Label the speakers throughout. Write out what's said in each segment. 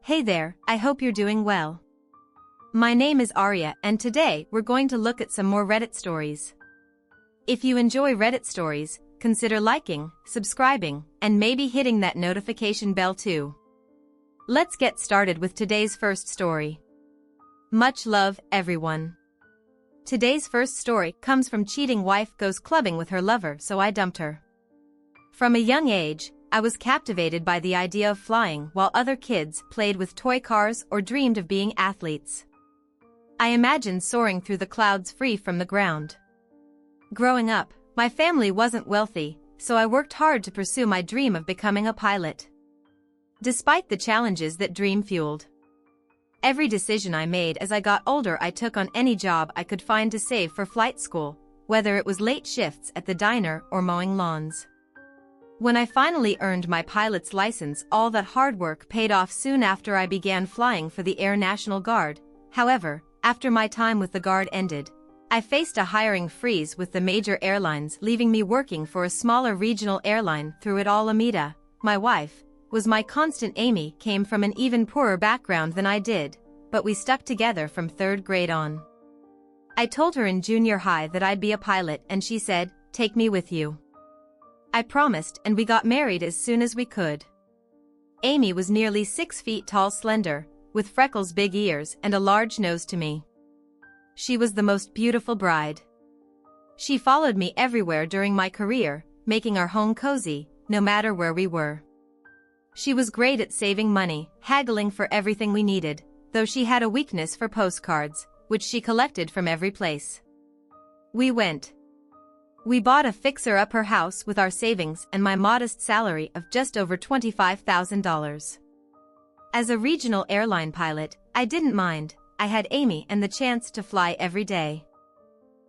Speaker 1: Hey there, I hope you're doing well. My name is Arya and today we're going to look at some more Reddit stories. If you enjoy Reddit stories, consider liking, subscribing, and maybe hitting that notification bell too. Let's get started with today's first story. Much love, everyone. Today's first story comes from cheating wife goes clubbing with her lover so I dumped her. From a young age, I was captivated by the idea of flying while other kids played with toy cars or dreamed of being athletes. I imagined soaring through the clouds free from the ground. Growing up, my family wasn't wealthy, so I worked hard to pursue my dream of becoming a pilot. Despite the challenges that dream fueled, every decision I made as I got older I took on any job I could find to save for flight school, whether it was late shifts at the diner or mowing lawns. When I finally earned my pilot's license, all that hard work paid off soon after I began flying for the Air National Guard. However, after my time with the Guard ended, I faced a hiring freeze with the major airlines, leaving me working for a smaller regional airline. Through it all, Amita, my wife, was my constant. Amy came from an even poorer background than I did, but we stuck together from 3rd grade on. I told her in junior high that I'd be a pilot and she said, "Take me with you." I promised and we got married as soon as we could. Amy was nearly 6 feet tall, slender, with freckles, big ears, and a large nose to me. She was the most beautiful bride. She followed me everywhere during my career, making our home cozy, no matter where we were. She was great at saving money, haggling for everything we needed, though she had a weakness for postcards, which she collected from every place We bought a fixer-upper house with our savings and my modest salary of just over $25,000. As a regional airline pilot, I didn't mind. I had Amy and the chance to fly every day.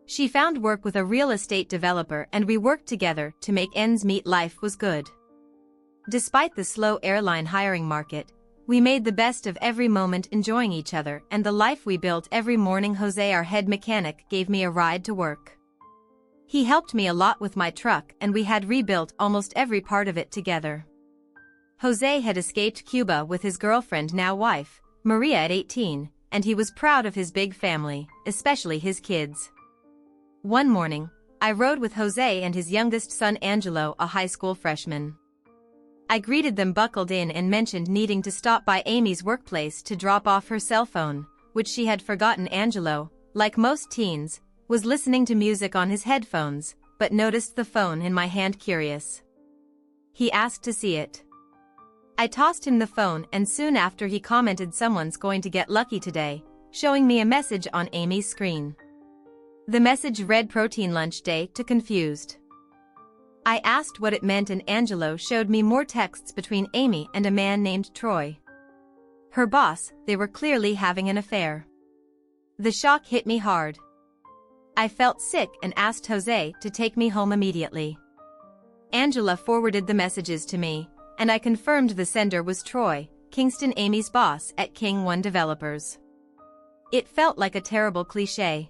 Speaker 1: She found work with a real estate developer and we worked together to make ends meet. Life was good. Despite the slow airline hiring market, we made the best of every moment, enjoying each other and the life we built every morning. Jose, our head mechanic, gave me a ride to work. He helped me a lot with my truck and we had rebuilt almost every part of it together. Jose had escaped Cuba with his girlfriend, now wife, Maria, at 18, and he was proud of his big family, especially his kids. One morning, I rode with Jose and his youngest son Angelo, a high school freshman. I greeted them buckled in and mentioned needing to stop by Amy's workplace to drop off her cell phone, which she had forgotten. Angelo, like most teens, was listening to music on his headphones, but noticed the phone in my hand. Curious, he asked to see it. I tossed him the phone and soon after he commented, "Someone's going to get lucky today," showing me a message on Amy's screen. The message read "Protein Lunch Day" to confused. I asked what it meant and Angelo showed me more texts between Amy and a man named Troy, her boss. They were clearly having an affair. The shock hit me hard. I felt sick and asked Jose to take me home immediately. Angela forwarded the messages to me, and I confirmed the sender was Troy, Kingston, Amy's boss at King One Developers. It felt like a terrible cliché.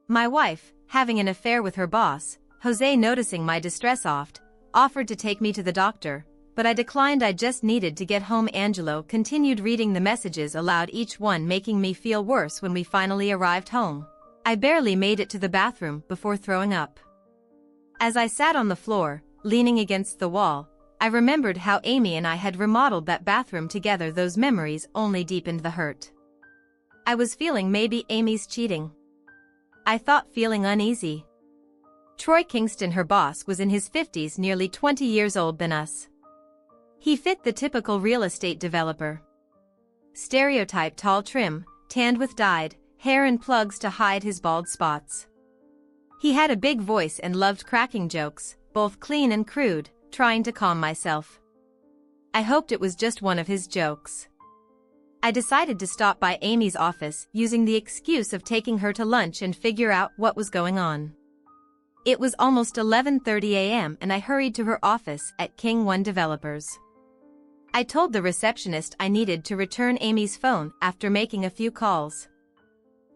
Speaker 1: My wife, having an affair with her boss, Jose noticing my distress offered to take me to the doctor, but I declined. I just needed to get home. Angelo continued reading the messages aloud, each one making me feel worse. When we finally arrived home, I barely made it to the bathroom before throwing up. As I sat on the floor, leaning against the wall, I remembered how Amy and I had remodeled that bathroom together. Those memories only deepened the hurt. I was feeling maybe Amy's cheating. I thought, feeling uneasy. Troy Kingston, her boss, was in his 50s, nearly 20 years old than us. He fit the typical real estate developer stereotype: tall, trim, tanned with dyed hair and plugs to hide his bald spots. He had a big voice and loved cracking jokes, both clean and crude. Trying to calm myself, I hoped it was just one of his jokes. I decided to stop by Amy's office, using the excuse of taking her to lunch and figure out what was going on. It was almost 11:30 a.m. and I hurried to her office at King One Developers. I told the receptionist I needed to return Amy's phone after making a few calls.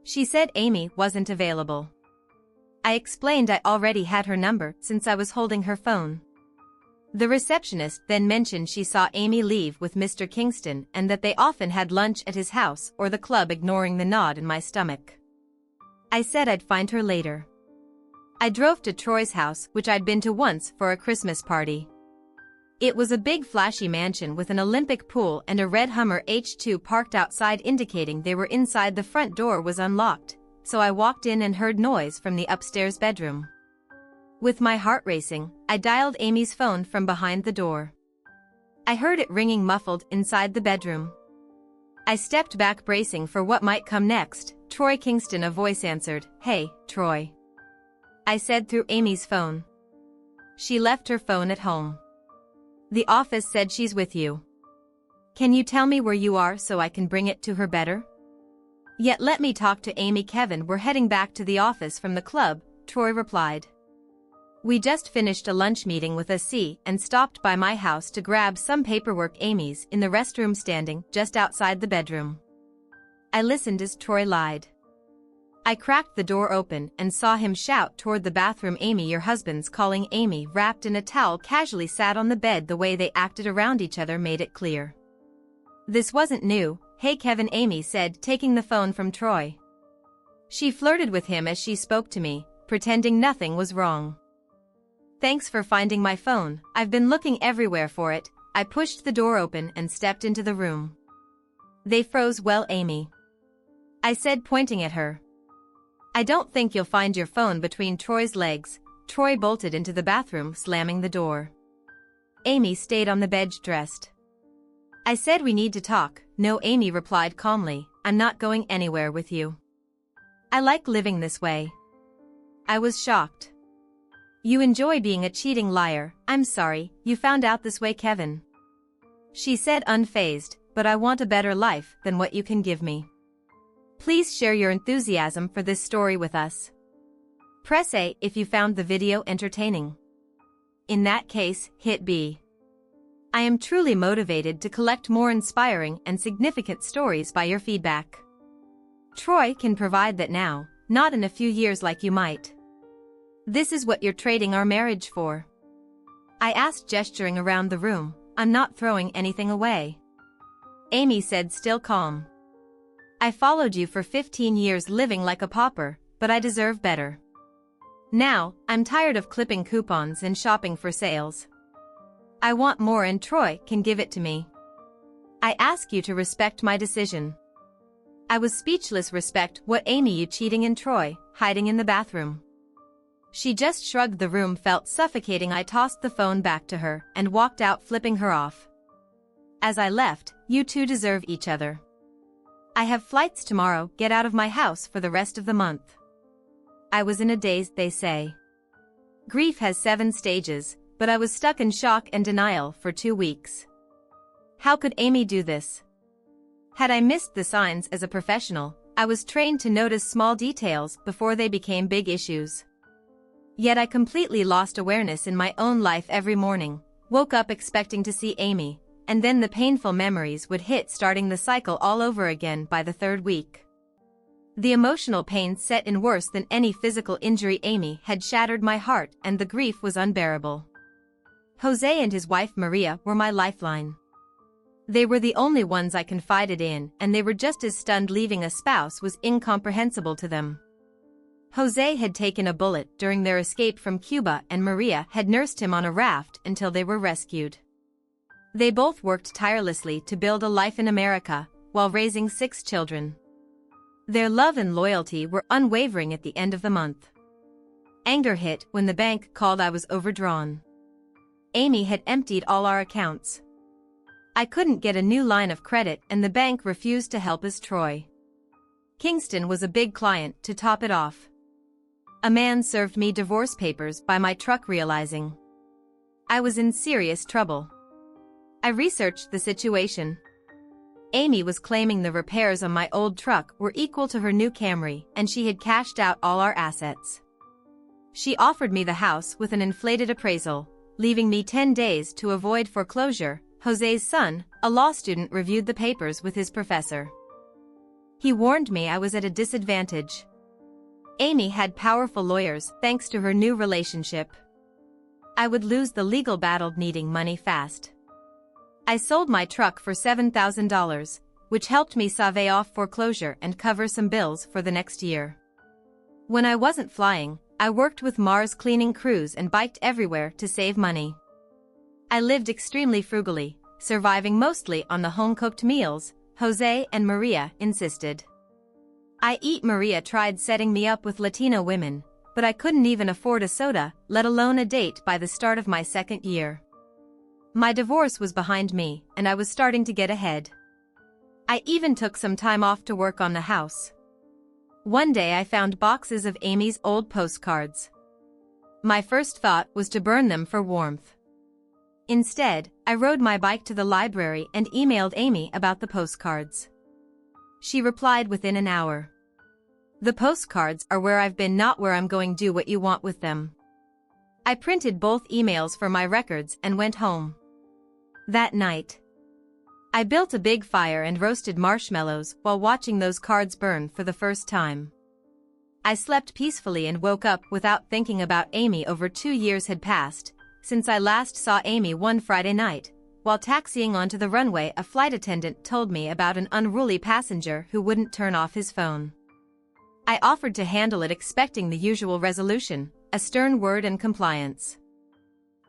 Speaker 1: She said Amy wasn't available. I explained I already had her number since I was holding her phone. The receptionist then mentioned she saw Amy leave with Mr. Kingston and that they often had lunch at his house or the club, ignoring the nod in my stomach. I said I'd find her later. I drove to Troy's house, which I'd been to once for a Christmas party. It was a big flashy mansion with an Olympic pool and a red Hummer H2 parked outside, indicating they were inside. The front door was unlocked, so I walked in and heard noise from the upstairs bedroom. With my heart racing, I dialed Amy's phone from behind the door. I heard it ringing muffled inside the bedroom. I stepped back, bracing for what might come next. Troy Kingston, a voice answered. "Hey, Troy," I said through Amy's phone. "She left her phone at home. The office said she's with you. Can you tell me where you are so I can bring it to her better?" "Yet let me talk to Amy." "Kevin, we're heading back to the office from the club," Troy replied. "We just finished a lunch meeting with AC and stopped by my house to grab some paperwork. Amy's in the restroom, standing just outside the bedroom." I listened as Troy lied. I cracked the door open and saw him shout toward the bathroom, "Amy, your husband's calling." Amy, wrapped in a towel, casually sat on the bed. The way they acted around each other made it clear this wasn't new. "Hey Kevin," Amy said, taking the phone from Troy. She flirted with him as she spoke to me, pretending nothing was wrong. "Thanks for finding my phone. I've been looking everywhere for it." I pushed the door open and stepped into the room. "They froze well, Amy," I said, pointing at her. "I don't think you'll find your phone between Troy's legs." Troy bolted into the bathroom, slamming the door. Amy stayed on the bed, dressed. I said, "We need to talk." "No," Amy replied calmly, "I'm not going anywhere with you. I like living this way." I was shocked. "You enjoy being a cheating liar." "I'm sorry you found out this way, Kevin," she said, unfazed, "but I want a better life than what you can give me. Please share your enthusiasm for this story with us. Press A if you found the video entertaining. In that case, hit B. I am truly motivated to collect more inspiring and significant stories by your feedback. Troy can provide that now, not in a few years like you might. This is what you're trading our marriage for?" I asked, gesturing around the room. "I'm not throwing anything away," Amy said, still calm. "I followed you for 15 years living like a pauper, but I deserve better. Now, I'm tired of clipping coupons and shopping for sales. I want more, and Troy can give it to me. I ask you to respect my decision." I was speechless. "Respect what, Amy? You cheating and Troy hiding in the bathroom?" She just shrugged. The room felt suffocating. I tossed the phone back to her and walked out, flipping her off. As I left, "You two deserve each other. I have flights tomorrow. Get out of my house for the rest of the month." I was in a daze. They say grief has 7 stages, but I was stuck in shock and denial for 2 weeks. How could Amy do this? Had I missed the signs? As a professional, I was trained to notice small details before they became big issues. Yet I completely lost awareness in my own life. Every morning, woke up expecting to see Amy, and then the painful memories would hit, starting the cycle all over again by the 3rd week. The emotional pain set in worse than any physical injury. Amy had shattered my heart, and the grief was unbearable. Jose and his wife Maria were my lifeline. They were the only ones I confided in, and they were just as stunned. Leaving a spouse was incomprehensible to them. Jose had taken a bullet during their escape from Cuba, and Maria had nursed him on a raft until they were rescued. They both worked tirelessly to build a life in America, while raising 6 children. Their love and loyalty were unwavering. At the end of the month, anger hit when the bank called. I was overdrawn. Amy had emptied all our accounts. I couldn't get a new line of credit, and the bank refused to help us. Troy Kingston was a big client. To top it off, a man served me divorce papers by my truck. Realizing I was in serious trouble, I researched the situation. Amy was claiming the repairs on my old truck were equal to her new Camry, and she had cashed out all our assets. She offered me the house with an inflated appraisal, leaving me 10 days to avoid foreclosure. Jose's son, a law student, reviewed the papers with his professor. He warned me I was at a disadvantage. Amy had powerful lawyers thanks to her new relationship. I would lose the legal battle needing money fast. I sold my truck for $7,000, which helped me stave off foreclosure and cover some bills for the next year. When I wasn't flying, I worked with Mars cleaning crews and biked everywhere to save money. I lived extremely frugally, surviving mostly on the home-cooked meals Jose and Maria insisted. Maria tried setting me up with Latino women, but I couldn't even afford a soda, let alone a date by the start of my second year. My divorce was behind me, and I was starting to get ahead. I even took some time off to work on the house. One day I found boxes of Amy's old postcards. My first thought was to burn them for warmth. Instead, I rode my bike to the library and emailed Amy about the postcards. She replied within an hour. The postcards are where I've been, not where I'm going. Do what you want with them. I printed both emails for my records and went home. That night, I built a big fire and roasted marshmallows while watching those cards burn for the first time. I slept peacefully and woke up without thinking about Amy. Over 2 years had passed since I last saw Amy. One Friday night, while taxiing onto the runway, a flight attendant told me about an unruly passenger who wouldn't turn off his phone. I offered to handle it, expecting the usual resolution, a stern word and compliance.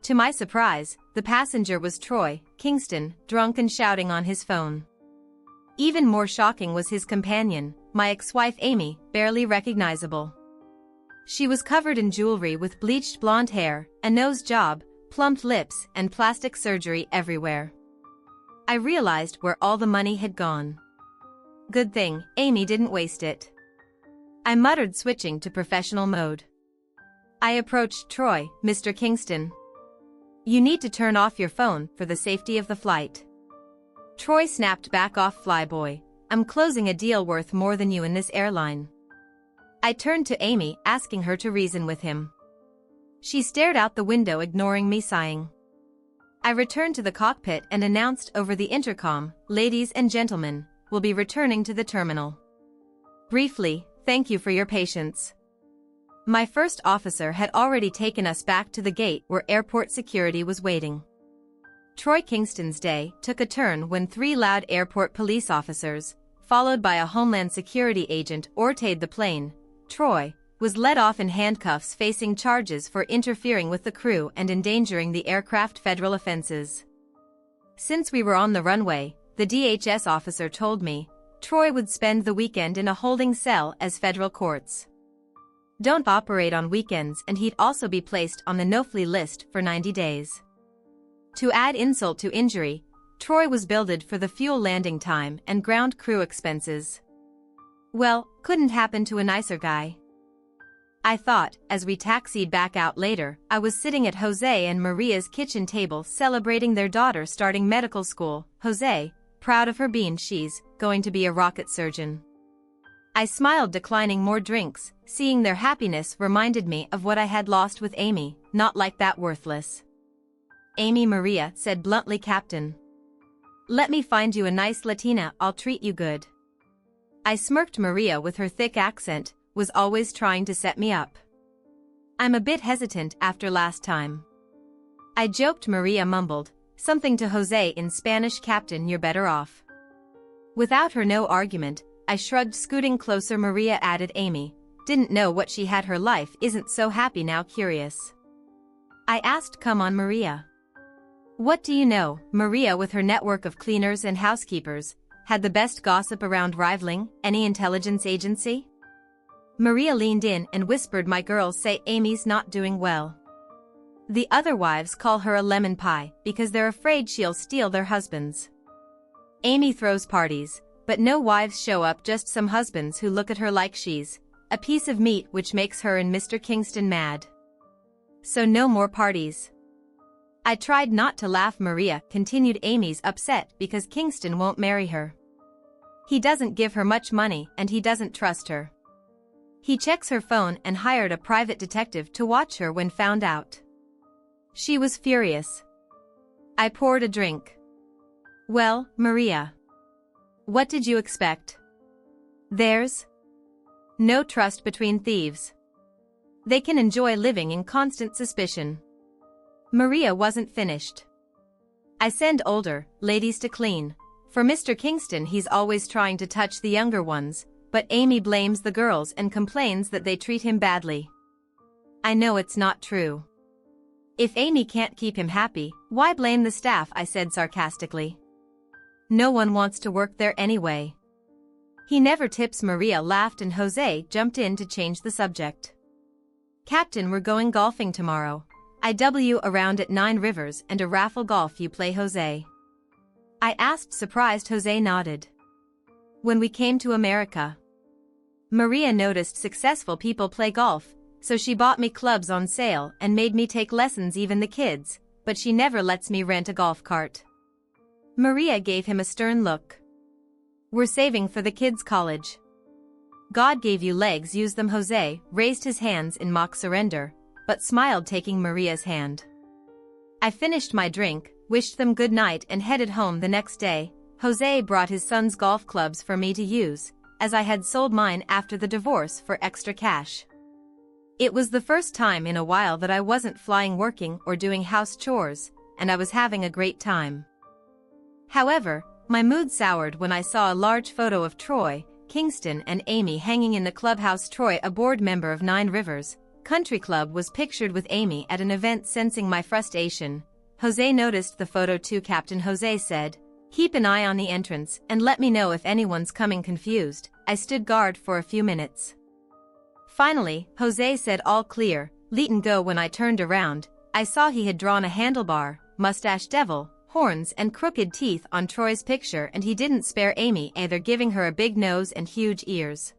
Speaker 1: To my surprise, the passenger was Troy Kingston, drunk and shouting on his phone. Even more shocking was his companion, my ex-wife Amy, barely recognizable. She was covered in jewelry with bleached blonde hair, a nose job, plumped lips, and plastic surgery everywhere. I realized where all the money had gone. Good thing Amy didn't waste it. I muttered, switching to professional mode. I approached Troy. Mr. Kingston, you need to turn off your phone for the safety of the flight. Troy snapped back. Off, flyboy. I'm closing a deal worth more than you in this airline. I turned to Amy, asking her to reason with him. She stared out the window, ignoring me, sighing. I returned to the cockpit and announced over the intercom, "Ladies and gentlemen, we'll be returning to the terminal. Briefly, thank you for your patience." My first officer had already taken us back to the gate where airport security was waiting. Troy Kingston's day took a turn when 3 loud airport police officers, followed by a Homeland Security agent, ortaed the plane. Troy was let off in handcuffs, facing charges for interfering with the crew and endangering the aircraft, federal offenses. Since we were on the runway, the DHS officer told me, Troy would spend the weekend in a holding cell as federal courts don't operate on weekends, and he'd also be placed on the no-fly list for 90 days. To add insult to injury, Troy was billed for the fuel, landing time, and ground crew expenses. Well, couldn't happen to a nicer guy. I thought. As we taxied back out later, I was sitting at Jose and Maria's kitchen table celebrating their daughter starting medical school. Jose, proud of her, being she's going to be a rocket surgeon. I smiled, declining more drinks. Seeing their happiness reminded me of what I had lost with Amy. Not like that, worthless. Amy, Maria said bluntly. Captain, let me find you a nice Latina, I'll treat you good. I smirked. Maria, with her thick accent, was always trying to set me up. I'm a bit hesitant after last time, I joked. Maria mumbled something to Jose in Spanish. Captain, you're better off. Without her no argument, I shrugged. Scooting closer, Maria added, Amy didn't know what she had. Her life isn't so happy now. Curious? I asked. Come on, Maria. What do you know? Maria, with her network of cleaners and housekeepers, had the best gossip around, rivaling any intelligence agency. Maria leaned in and whispered, my girls say Amy's not doing well. The other wives call her a lemon pie because they're afraid she'll steal their husbands. Amy throws parties, but no wives show up, just some husbands who look at her like she's a piece of meat, which makes her and Mr. Kingston mad. So no more parties. I tried not to laugh. Maria continued, Amy's upset because Kingston won't marry her. He doesn't give her much money and he doesn't trust her. He checks her phone and hired a private detective to watch her when found out. She was furious. I poured a drink. Well, Maria, what did you expect? There's no trust between thieves. They can enjoy living in constant suspicion. Maria wasn't finished. I send older ladies to clean. For Mr. Kingston, he's always trying to touch the younger ones, but Amy blames the girls and complains that they treat him badly. I know it's not true. If Amy can't keep him happy, why blame the staff? I said sarcastically. No one wants to work there anyway. He never tips. Maria laughed and Jose jumped in to change the subject. Captain, we're going golfing tomorrow. IW around at 9 Rivers and a raffle golf. You play, Jose? I asked, surprised. Jose nodded. When we came to America, Maria noticed successful people play golf, so she bought me clubs on sale and made me take lessons, even the kids, but she never lets me rent a golf cart. Maria gave him a stern look. We're saving for the kids' college. God gave you legs, use them. Jose raised his hands in mock surrender, but smiled, taking Maria's hand. I finished my drink, wished them good night and headed home. The next day, Jose brought his son's golf clubs for me to use, as I had sold mine after the divorce for extra cash. It was the first time in a while that I wasn't flying, working or doing house chores, and I was having a great time. However, my mood soured when I saw a large photo of Troy, Kingston and Amy hanging in the clubhouse. Troy, a board member of 9 Rivers Country Club, was pictured with Amy at an event. Sensing my frustration, Jose noticed the photo too. Captain, Jose said, keep an eye on the entrance and let me know if anyone's coming. Confused, I stood guard for a few minutes. Finally, Jose said, all clear, Leighton, go. When I turned around, I saw he had drawn a handlebar, mustache, devil horns and crooked teeth on Troy's picture, and he didn't spare Amy either, giving her a big nose and huge ears.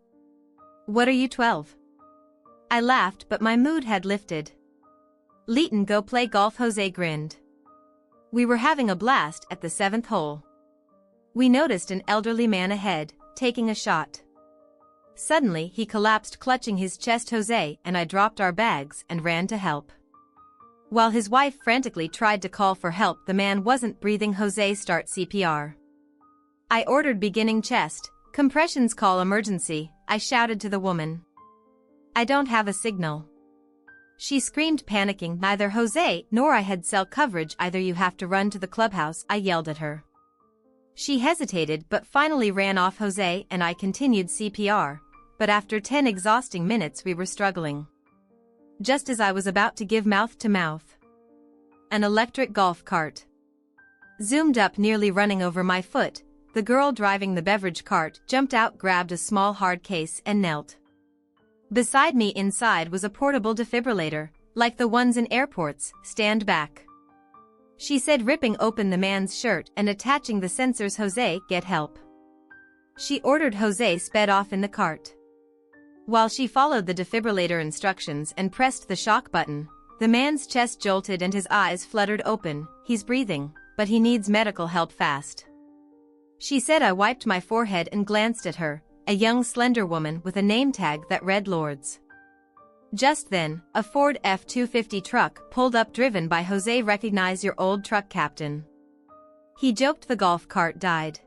Speaker 1: What are you, 12? I laughed, but my mood had lifted. Leighton, go play golf. Jose grinned. We were having a blast at the 7th hole. We noticed an elderly man ahead, taking a shot. Suddenly he collapsed, clutching his chest. Jose and I dropped our bags and ran to help. While his wife frantically tried to call for help, the man wasn't breathing. Jose, start CPR. I ordered, beginning chest compressions. Call emergency, I shouted to the woman. I don't have a signal. She screamed, panicking. Neither Jose nor I had cell coverage either. You have to run to the clubhouse, I yelled at her. She hesitated but finally ran off. Jose and I continued CPR, but after 10 exhausting minutes we were struggling. Just as I was about to give mouth to mouth, an electric golf cart zoomed up, nearly running over my foot. The girl driving the beverage cart jumped out, grabbed a small hard case and knelt beside me. Inside was a portable defibrillator, like the ones in airports. Stand back, she said, ripping open the man's shirt and attaching the sensors. Jose, get help, she ordered. Jose sped off in the cart. While she followed the defibrillator instructions and pressed the shock button, the man's chest jolted and his eyes fluttered open. He's breathing, but he needs medical help fast, she said. I wiped my forehead and glanced at her, a young slender woman with a name tag that read Lords. Just then, a Ford F-250 truck pulled up, driven by Jose. Recognize your old truck, Captain, he joked. The golf cart died.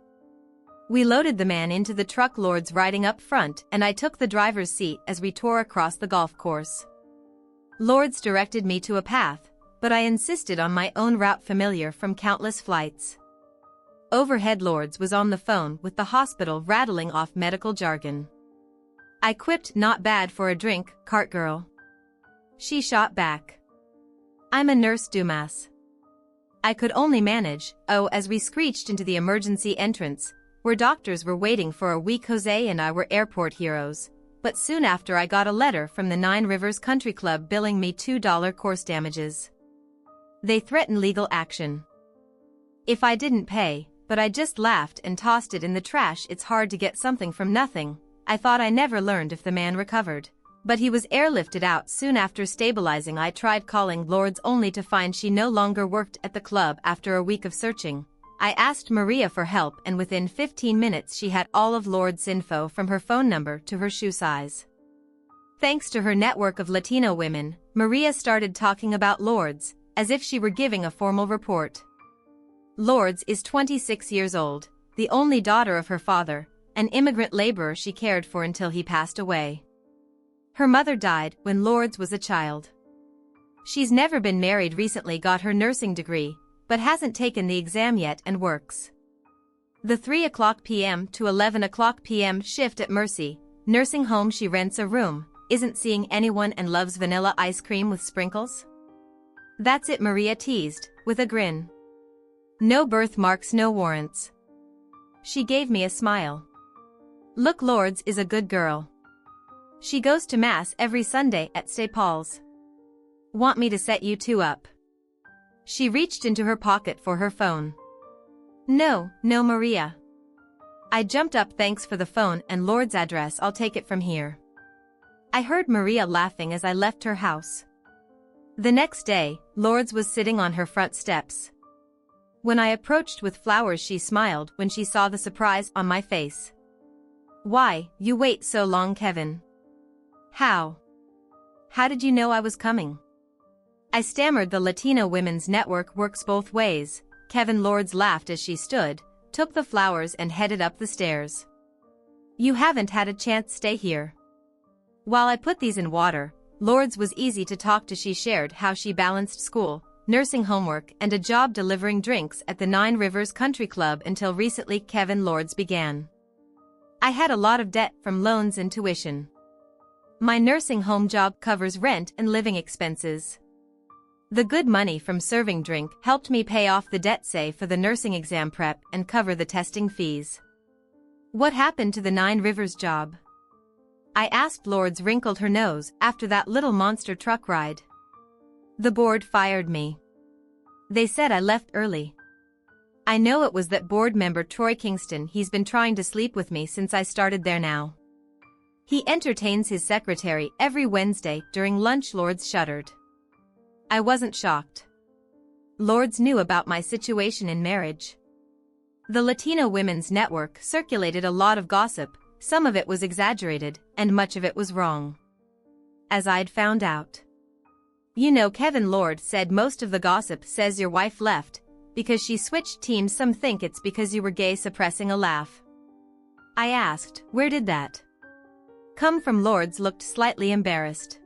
Speaker 1: We loaded the man into the truck, Lords riding up front, and I took the driver's seat as we tore across the golf course. Lords directed me to a path, but I insisted on my own route, familiar from countless flights. Overhead, Lords was on the phone with the hospital, rattling off medical jargon. I quipped, not bad for a drink, cart girl. She shot back, I'm a nurse, Dumas. I could only manage, as we screeched into the emergency entrance, where doctors were waiting for a week. Jose and I were airport heroes, but soon after I got a letter from the 9 Rivers Country Club billing me $2 course damages. They threatened legal action if I didn't pay, but I just laughed and tossed it in the trash. It's hard to get something from nothing. I thought I never learned if the man recovered, but he was airlifted out soon after stabilizing. I tried calling Lords only to find she no longer worked at the club. After a week of searching, I asked Maria for help, and within 15 minutes she had all of Lord's info, from her phone number to her shoe size. Thanks to her network of Latino women, Maria started talking about Lords, as if she were giving a formal report. Lords is 26 years old, the only daughter of her father, an immigrant laborer she cared for until he passed away. Her mother died when Lords was a child. She's never been married, recently got her nursing degree, but hasn't taken the exam yet and works the 3 p.m. to 11 p.m. shift at Mercy nursing home. She rents a room, isn't seeing anyone, and loves vanilla ice cream with sprinkles. That's it, Maria teased, with a grin. No birthmarks, no warrants. She gave me a smile. Look, Lourdes is a good girl. She goes to Mass every Sunday at St. Paul's. Want me to set you two up? She reached into her pocket for her phone. No, Maria. I jumped up. Thanks for the phone and Lourdes' address, I'll take it from here. I heard Maria laughing as I left her house. The next day, Lourdes was sitting on her front steps. When I approached with flowers, she smiled when she saw the surprise on my face. Why, you wait so long, Kevin? How did you know I was coming? I stammered. The Latino Women's Network works both ways, Kevin. Lourdes laughed as she stood, took the flowers and headed up the stairs. You haven't had a chance, stay here. While I put these in water, Lourdes was easy to talk to. She shared how she balanced school, nursing homework and a job delivering drinks at the Nine Rivers Country Club until recently. Kevin, Lourdes began. I had a lot of debt from loans and tuition. My nursing home job covers rent and living expenses. The good money from serving drink helped me pay off the debt, say for the nursing exam prep, and cover the testing fees. What happened to the Nine Rivers job? I asked. Lourdes wrinkled her nose. After that little monster truck ride, the board fired me. They said I left early. I know it was that board member Troy Kingston. He's been trying to sleep with me since I started there now. He entertains his secretary every Wednesday during lunch. Lourdes shuddered. I wasn't shocked. Lourdes knew about my situation in marriage. The Latino Women's Network circulated a lot of gossip. Some of it was exaggerated, and much of it was wrong, as I'd found out. You know, Kevin, Lourdes said, most of the gossip says your wife left because she switched teams. Some think it's because you were gay. Suppressing a laugh, I asked, where did that come from? Lourdes looked slightly embarrassed.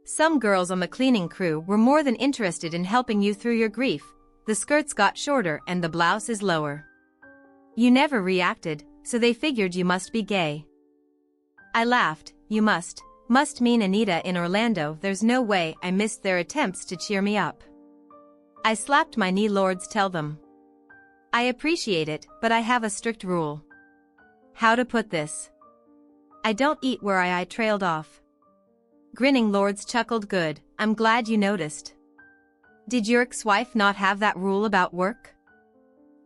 Speaker 1: Some girls on the cleaning crew were more than interested in helping you through your grief. The skirts got shorter and the blouse is lower. You never reacted, so they figured you must be gay. I laughed. You must mean Anita in Orlando. There's no way I missed their attempts to cheer me up. I slapped my knee. Lourdes, tell them. I appreciate it, but I have a strict rule. How to put this? I don't eat where I trailed off. Grinning, Lourdes chuckled. Good, I'm glad you noticed. Did your ex-wife not have that rule about work?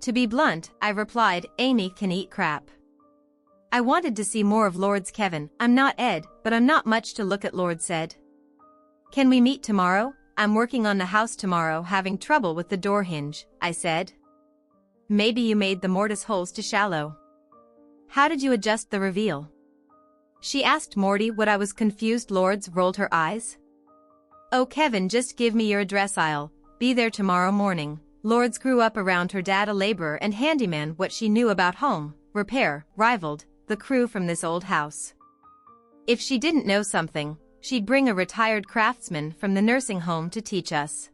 Speaker 1: To be blunt, I replied, Amy can eat crap. I wanted to see more of Lourdes. Kevin, I'm not Ed, but I'm not much to look at. Lourdes said. Can we meet tomorrow? I'm working on the house tomorrow, having trouble with the door hinge, I said. Maybe you made the mortise holes too shallow. How did you adjust the reveal? She asked Morty. What? I was confused. Lourdes rolled her eyes. Oh, Kevin, just give me your address. I'll be there tomorrow morning. Lourdes grew up around her dad, a laborer and handyman. What she knew about home repair rivaled the crew from this old house. If she didn't know something, she'd bring a retired craftsman from the nursing home to teach us.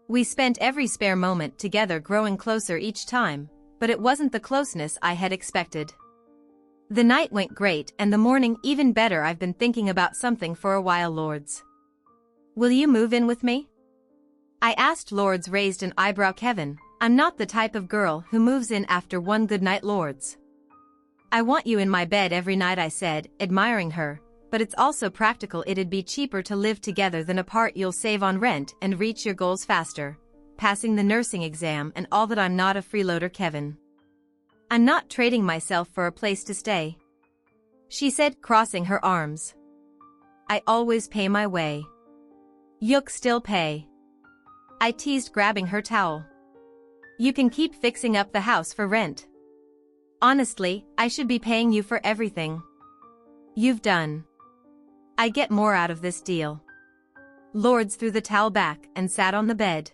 Speaker 1: We spent every spare moment together, growing closer each time, but it wasn't the closeness I had expected. The night went great and the morning even better. I've been thinking about something for a while. Lourdes, will you move in with me? I asked. Lourdes raised an eyebrow. Kevin, I'm not the type of girl who moves in after one good night. Lourdes, I want you in my bed every night, I said, admiring her, but it's also practical. It'd be cheaper to live together than apart. You'll save on rent and reach your goals faster, passing the nursing exam and all that. I'm not a freeloader, Kevin. I'm not trading myself for a place to stay, she said, crossing her arms. I always pay my way. You'll still pay, I teased, grabbing her towel. You can keep fixing up the house for rent. Honestly, I should be paying you for everything you've done. I get more out of this deal. Lourdes threw the towel back and sat on the bed,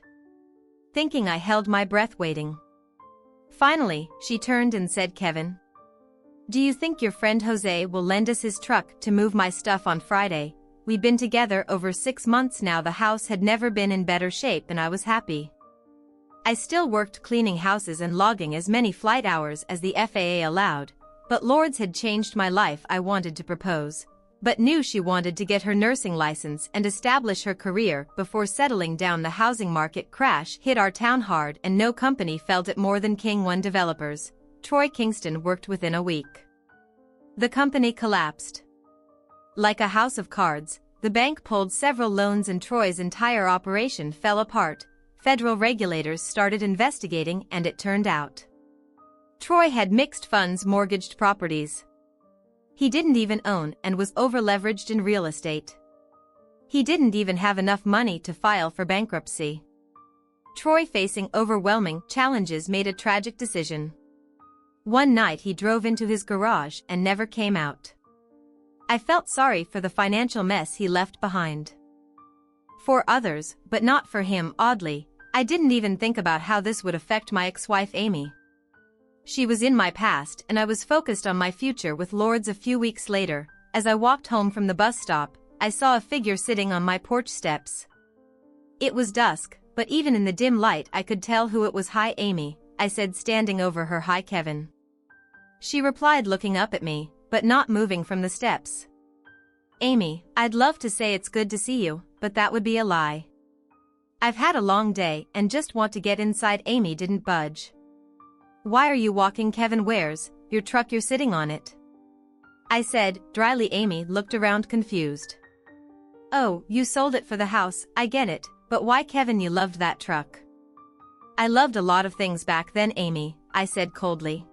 Speaker 1: thinking. I held my breath, waiting. Finally, she turned and said, Kevin, do you think your friend Jose will lend us his truck to move my stuff on Friday? we'd been together over 6 months now. The house had never been in better shape and I was happy. I still worked cleaning houses and logging as many flight hours as the FAA allowed, but Lourdes had changed my life. I wanted to propose, but knew she wanted to get her nursing license and establish her career before settling down. The housing market crash hit our town hard and no company felt it more than King One Developers. Troy Kingston worked within a week. The company collapsed. Like a house of cards, the bank pulled several loans and Troy's entire operation fell apart. Federal regulators started investigating and it turned out Troy had mixed funds mortgaged properties. He didn't even own and was over-leveraged in real estate. He didn't even have enough money to file for bankruptcy. Troy, facing overwhelming challenges, made a tragic decision. One night he drove into his garage and never came out. I felt sorry for the financial mess he left behind. For others, but not for him. Oddly, I didn't even think about how this would affect my ex-wife Amy. She was in my past and I was focused on my future with Lourdes. A few weeks later, as I walked home from the bus stop, I saw a figure sitting on my porch steps. It was dusk, but even in the dim light I could tell who it was. "Hi, Amy," I said, standing over her. "Hi, Kevin." She replied, looking up at me, but not moving from the steps. "Amy, I'd love to say it's good to see you, but that would be a lie. I've had a long day and just want to get inside." Amy didn't budge. "Why are you walking, Kevin? Where's your truck? You're sitting on it," I said, dryly. Amy looked around confused. "Oh, you sold it for the house, I get it, but why, Kevin? You loved that truck." "I loved a lot of things back then, Amy," I said coldly.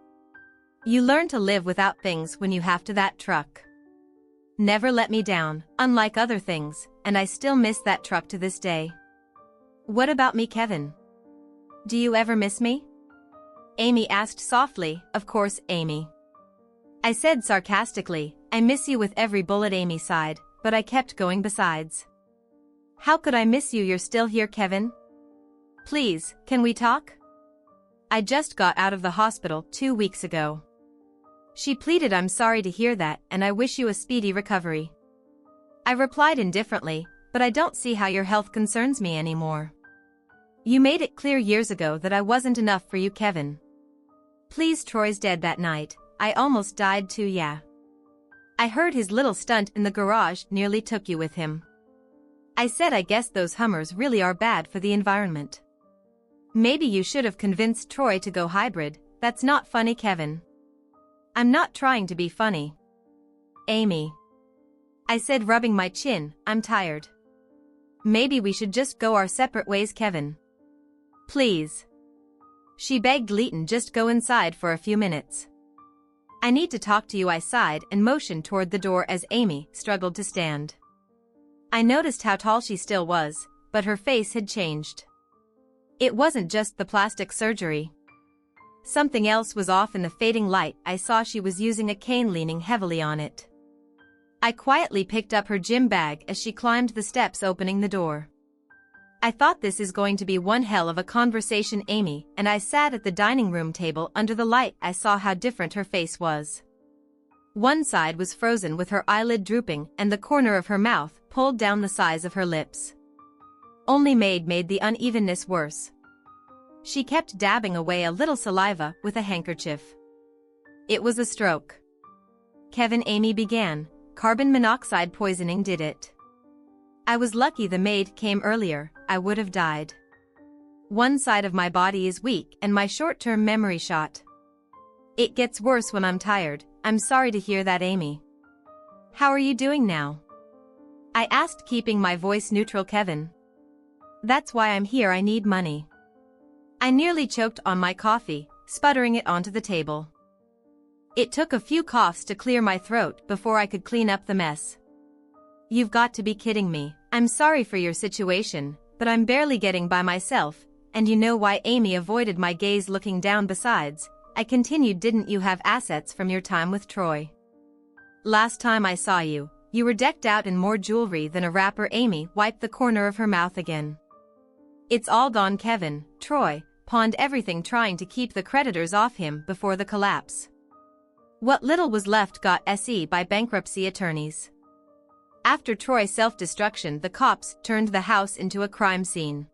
Speaker 1: "You learn to live without things when you have to. That truck never let me down, unlike other things, and I still miss that truck to this day." "What about me, Kevin? Do you ever miss me?" Amy asked softly. "Of course, Amy," I said sarcastically. "I miss you with every bullet." Amy sighed, but I kept going. "Besides, how could I miss you? You're still here, Kevin. Please, can we talk? I just got out of the hospital 2 weeks ago." She pleaded. "I'm sorry to hear that, and I wish you a speedy recovery." I replied indifferently, "But I don't see how your health concerns me anymore. You made it clear years ago that I wasn't enough for you, Kevin. Please." "Troy's dead that night. I almost died too." "Yeah. I heard his little stunt in the garage nearly took you with him," I said. "I guess those Hummers really are bad for the environment. Maybe you should have convinced Troy to go hybrid." "That's not funny, Kevin." "I'm not trying to be funny, Amy," I said, rubbing my chin. "I'm tired. Maybe we should just go our separate ways, Kevin. Please," she begged. "Leighton, just go inside for a few minutes. I need to talk to you." I sighed and motioned toward the door as Amy struggled to stand. I noticed how tall she still was, but her face had changed. It wasn't just the plastic surgery. Something else was off. In the fading light, I saw she was using a cane, leaning heavily on it. I quietly picked up her gym bag as she climbed the steps, opening the door. I thought, this is going to be one hell of a conversation, Amy, and I sat at the dining room table under the light. I saw how different her face was. One side was frozen with her eyelid drooping and the corner of her mouth pulled down the size of her lips. Only made the unevenness worse. She kept dabbing away a little saliva with a handkerchief. "It was a stroke, Kevin," Amy began. "Carbon monoxide poisoning did it. I was lucky the maid came earlier. I would have died. One side of my body is weak and my short-term memory shot. It gets worse when I'm tired." "I'm sorry to hear that, Amy. How are you doing now?" I asked, keeping my voice neutral. "Kevin, that's why I'm here. I need money." I nearly choked on my coffee, sputtering it onto the table. It took a few coughs to clear my throat before I could clean up the mess. "You've got to be kidding me. I'm sorry for your situation, but I'm barely getting by myself, and you know why." Amy avoided my gaze, looking down. "Besides," I continued, "didn't you have assets from your time with Troy? Last time I saw you, you were decked out in more jewelry than a rapper." Amy wiped the corner of her mouth again. "It's all gone, Kevin. Troy pawned everything trying to keep the creditors off him before the collapse. What little was left got se by bankruptcy attorneys. After Troy's self-destruction, the cops turned the house into a crime scene.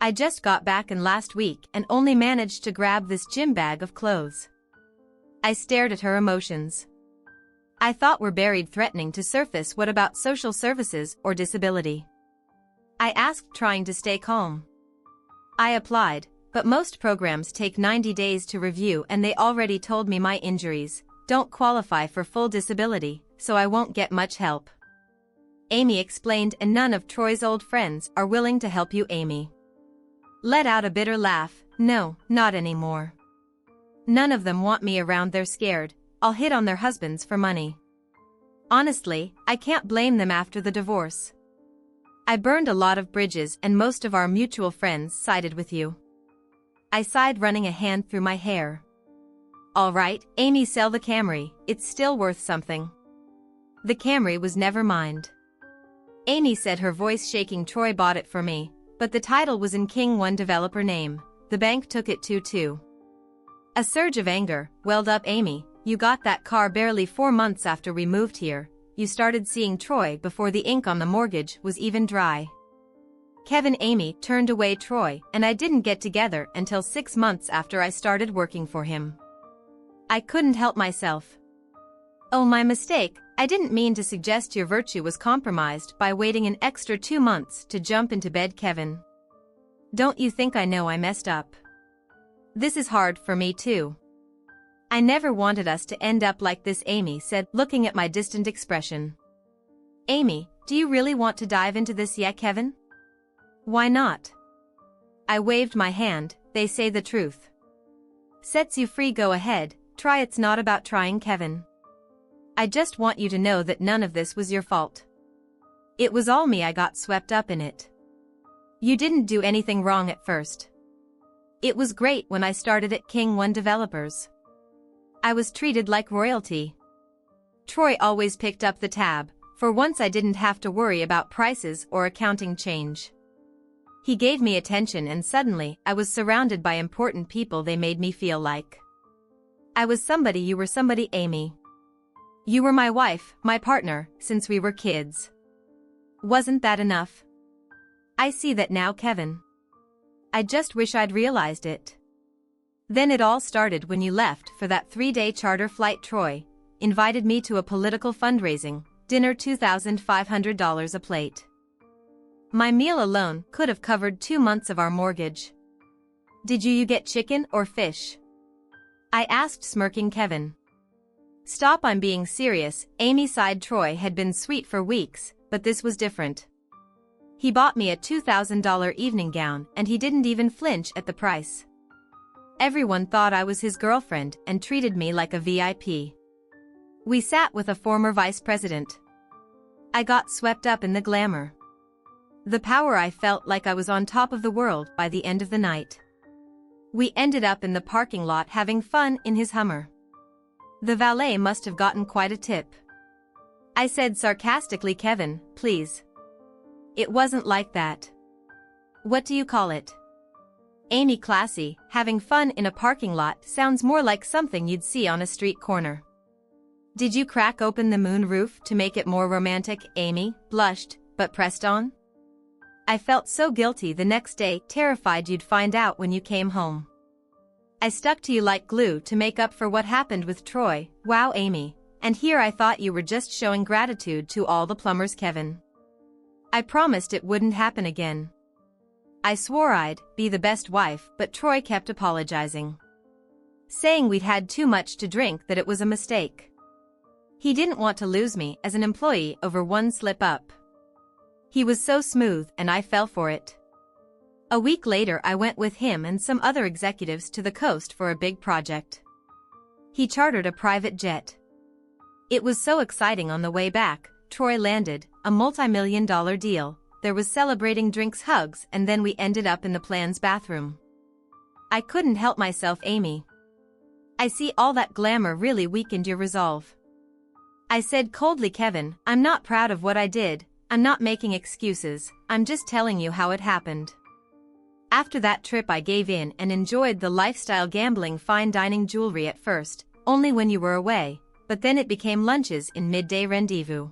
Speaker 1: I just got back in last week and only managed to grab this gym bag of clothes. I stared at her emotions. I thought we're buried, threatening to surface. What about social services or disability? I asked, trying to stay calm. I applied, but most programs take 90 days to review, and they already told me my injuries don't qualify for full disability, so I won't get much help. Amy explained, and none of Troy's old friends are willing to help you. Amy let out a bitter laugh. No, not anymore. None of them want me around. They're scared I'll hit on their husbands for money. Honestly, I can't blame them after the divorce. I burned a lot of bridges, and most of our mutual friends sided with you. I sighed, running a hand through my hair. All right, Amy, sell the Camry. It's still worth something. The Camry was never mine. Amy said, her voice shaking. Troy bought it for me, but the title was in King One developer name. The bank took it too. A surge of anger welled up. Amy, you got that car barely 4 months after we moved here. You started seeing Troy before the ink on the mortgage was even dry. Kevin, Amy turned away. Troy and I didn't get together until 6 months after I started working for him. I couldn't help myself. Oh, my mistake. I didn't mean to suggest your virtue was compromised by waiting an extra 2 months to jump into bed. Kevin, don't you think I know I messed up? This is hard for me too. I never wanted us to end up like this, Amy said, looking at my distant expression. Amy, do you really want to dive into this yet, Kevin? Why not? I waved my hand. They say the truth sets you free. Go ahead, try. It's not about trying, Kevin. I just want you to know that none of this was your fault. It was all me. I got swept up in it. You didn't do anything wrong at first. It was great when I started at King One Developers. I was treated like royalty. Troy always picked up the tab. For once I didn't have to worry about prices or accounting change. He gave me attention, and suddenly I was surrounded by important people. They made me feel like I was somebody. You were somebody, Amy. You were my wife, my partner, since we were kids. Wasn't that enough? I see that now, Kevin. I just wish I'd realized it. Then it all started when you left for that 3-day charter flight. Troy invited me to a political fundraising dinner, $2,500 a plate. My meal alone could have covered 2 months of our mortgage. Did you get chicken or fish? I asked, smirking. Kevin, stop, I'm being serious. Amy sighed. Troy had been sweet for weeks, but this was different. He bought me a $2,000 evening gown, and he didn't even flinch at the price. Everyone thought I was his girlfriend and treated me like a VIP. We sat with a former vice president. I got swept up in the glamour. The power. I felt like I was on top of the world by the end of the night. We ended up in the parking lot having fun in his Hummer. The valet must have gotten quite a tip. I said sarcastically. Kevin, please. It wasn't like that. What do you call it? Amy, classy. Having fun in a parking lot sounds more like something you'd see on a street corner. Did you crack open the moon roof to make it more romantic? Amy blushed, but pressed on. I felt so guilty the next day, terrified you'd find out when you came home. I stuck to you like glue to make up for what happened with Troy. Wow, Amy. And here I thought you were just showing gratitude to all the plumbers. Kevin, I promised it wouldn't happen again. I swore I'd be the best wife, but Troy kept apologizing, saying we'd had too much to drink, that it was a mistake. He didn't want to lose me as an employee over one slip-up. He was so smooth, and I fell for it. A week later I went with him and some other executives to the coast for a big project. He chartered a private jet. It was so exciting. On the way back, Troy landed a multi-million-dollar deal. There was celebrating, drinks, hugs, and then we ended up in the plan's bathroom. I couldn't help myself. Amy, I see all that glamour really weakened your resolve. I said coldly. Kevin, I'm not proud of what I did. I'm not making excuses. I'm just telling you how it happened. After that trip I gave in and enjoyed the lifestyle, gambling, fine dining, jewelry at first, only when you were away, but then it became lunches in midday rendezvous.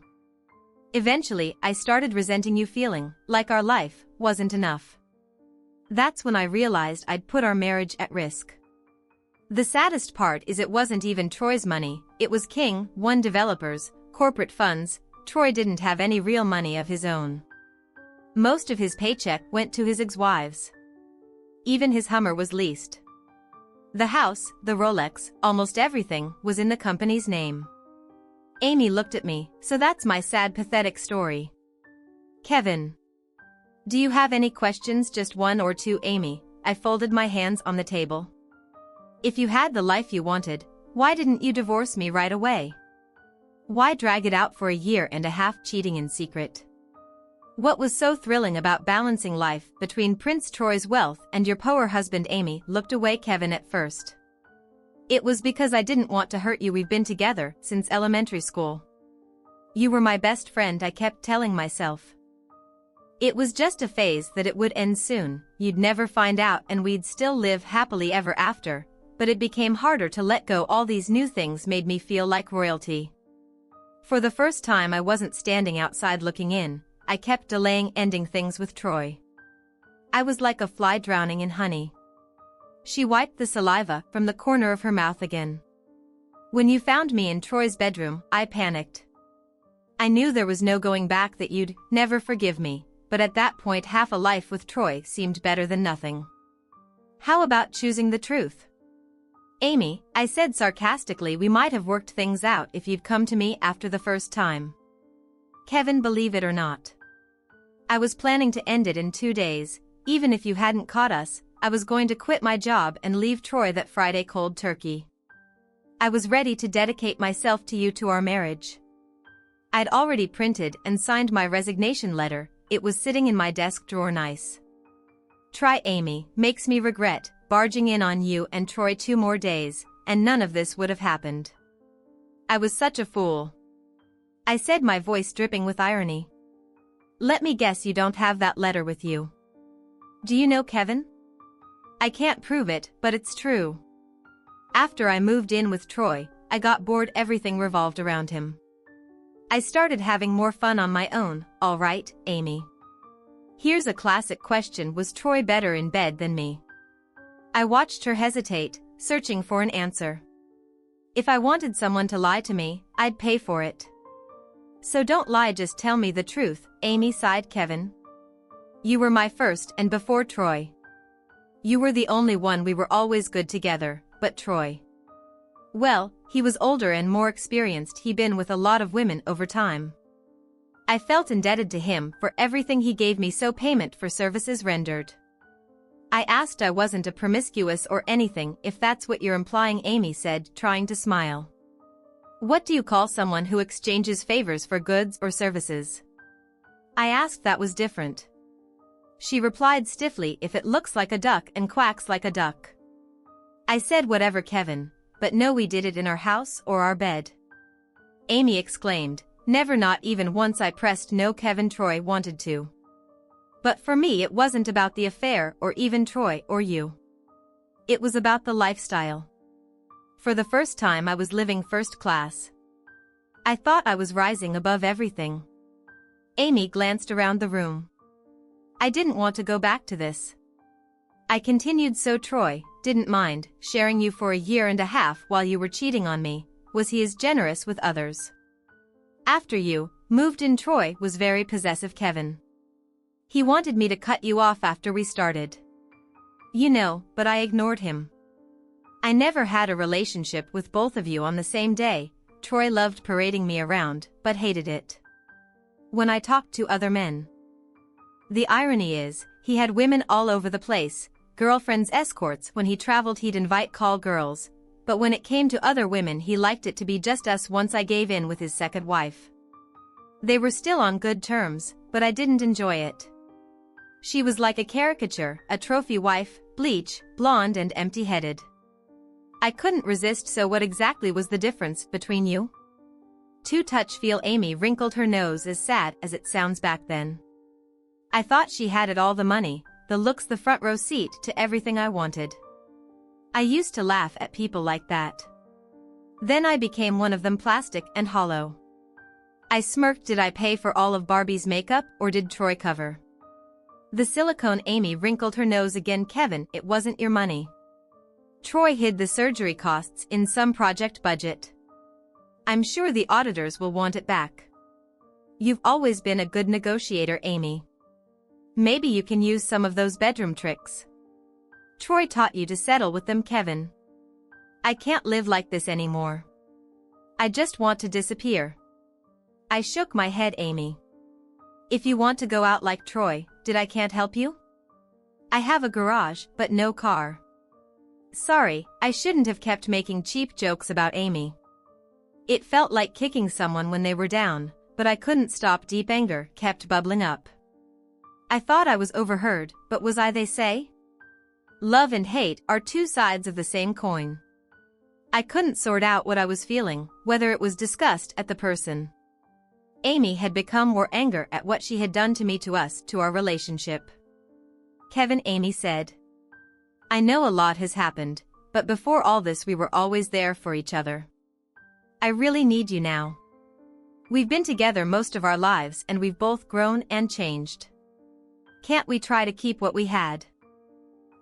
Speaker 1: Eventually, I started resenting you, feeling like our life wasn't enough. That's when I realized I'd put our marriage at risk. The saddest part is it wasn't even Troy's money, it was King One developers, corporate funds. Troy didn't have any real money of his own. Most of his paycheck went to his ex-wives. Even his Hummer was leased. The house, the Rolex, almost everything was in the company's name. Amy looked at me, so that's my sad, pathetic story. Kevin. Do you have any questions? Just one or two, Amy. I folded my hands on the table. If you had the life you wanted, why didn't you divorce me right away? Why drag it out for a year and a half cheating in secret? What was so thrilling about balancing life between Prince Troy's wealth and your poor husband? Amy looked away. Kevin, at first. It was because I didn't want to hurt you. We've been together since elementary school. You were my best friend, I kept telling myself. It was just a phase, that it would end soon, you'd never find out and we'd still live happily ever after, but it became harder to let go. All these new things made me feel like royalty. For the first time I wasn't standing outside looking in, I kept delaying ending things with Troy. I was like a fly drowning in honey. She wiped the saliva from the corner of her mouth again. When you found me in Troy's bedroom, I panicked. I knew there was no going back, that you'd never forgive me, but at that point half a life with Troy seemed better than nothing. How about choosing the truth? Amy, I said sarcastically, we might have worked things out if you'd come to me after the first time. Kevin, believe it or not, I was planning to end it in 2 days. Even if you hadn't caught us, I was going to quit my job and leave Troy that Friday cold turkey. I was ready to dedicate myself to you, to our marriage. I'd already printed and signed my resignation letter. It was sitting in my desk drawer. Nice try, Amy. Makes me regret barging in on you and Troy 2 more days, and none of this would have happened. I was such a fool. I said, my voice dripping with irony. Let me guess, you don't have that letter with you. Do you know Kevin? I can't prove it, but it's true. After I moved in with Troy, I got bored. Everything revolved around him. I started having more fun on my own. All right, Amy. Here's a classic question. Was Troy better in bed than me? I watched her hesitate, searching for an answer. If I wanted someone to lie to me, I'd pay for it. So don't lie, just tell me the truth, Amy sighed. Kevin. You were my first, and before Troy. You were the only one. We were always good together, but Troy. Well, he was older and more experienced. He'd been with a lot of women over time. I felt indebted to him for everything he gave me, so payment for services rendered. I asked. I wasn't a promiscuous or anything, if that's what you're implying, Amy said, trying to smile. What do you call someone who exchanges favors for goods or services? I asked. That was different. She replied stiffly, if it looks like a duck and quacks like a duck. I said, whatever, Kevin, but no, we did it in our house or our bed. Amy exclaimed, never, not even once. I pressed, no, Kevin. Troy wanted to. But for me it wasn't about the affair or even Troy or you. It was about the lifestyle. For the first time I was living first class. I thought I was rising above everything. Amy glanced around the room. I didn't want to go back to this. I continued. So Troy didn't mind sharing you for a year and a half while you were cheating on me. Was he as generous with others? After you moved in, Troy was very possessive, Kevin. He wanted me to cut you off after we started. You know, but I ignored him. I never had a relationship with both of you on the same day. Troy loved parading me around, but hated it when I talked to other men. The irony is, he had women all over the place, girlfriends, escorts. When he traveled he'd invite call girls, but when it came to other women he liked it to be just us. Once I gave in with his second wife. They were still on good terms, but I didn't enjoy it. She was like a caricature, a trophy wife, bleach, blonde and empty-headed. I couldn't resist. So what exactly was the difference between you? To touch, feel. Amy wrinkled her nose, as sad as it sounds. Back then I thought she had it all, the money, the looks, the front row seat to everything I wanted. I used to laugh at people like that. Then I became one of them, plastic and hollow. I smirked. Did I pay for all of Barbie's makeup or did Troy cover? The silicone. Amy wrinkled her nose again. Kevin, it wasn't your money. Troy hid the surgery costs in some project budget. I'm sure the auditors will want it back. You've always been a good negotiator, Amy. Maybe you can use some of those bedroom tricks. Troy taught you to settle with them, Kevin. I can't live like this anymore. I just want to disappear. I shook my head. Amy. If you want to go out like Troy, I can't help you? I have a garage, but no car. Sorry, I shouldn't have kept making cheap jokes about Amy. It felt like kicking someone when they were down, but I couldn't stop. Deep anger kept bubbling up. I thought I was overheard, but was I? They say love and hate are two sides of the same coin. I couldn't sort out what I was feeling, whether it was disgust at the person Amy had become or anger at what she had done to me, to us, to our relationship. Kevin, Amy said. I know a lot has happened, but before all this we were always there for each other. I really need you now. We've been together most of our lives and we've both grown and changed. Can't we try to keep what we had?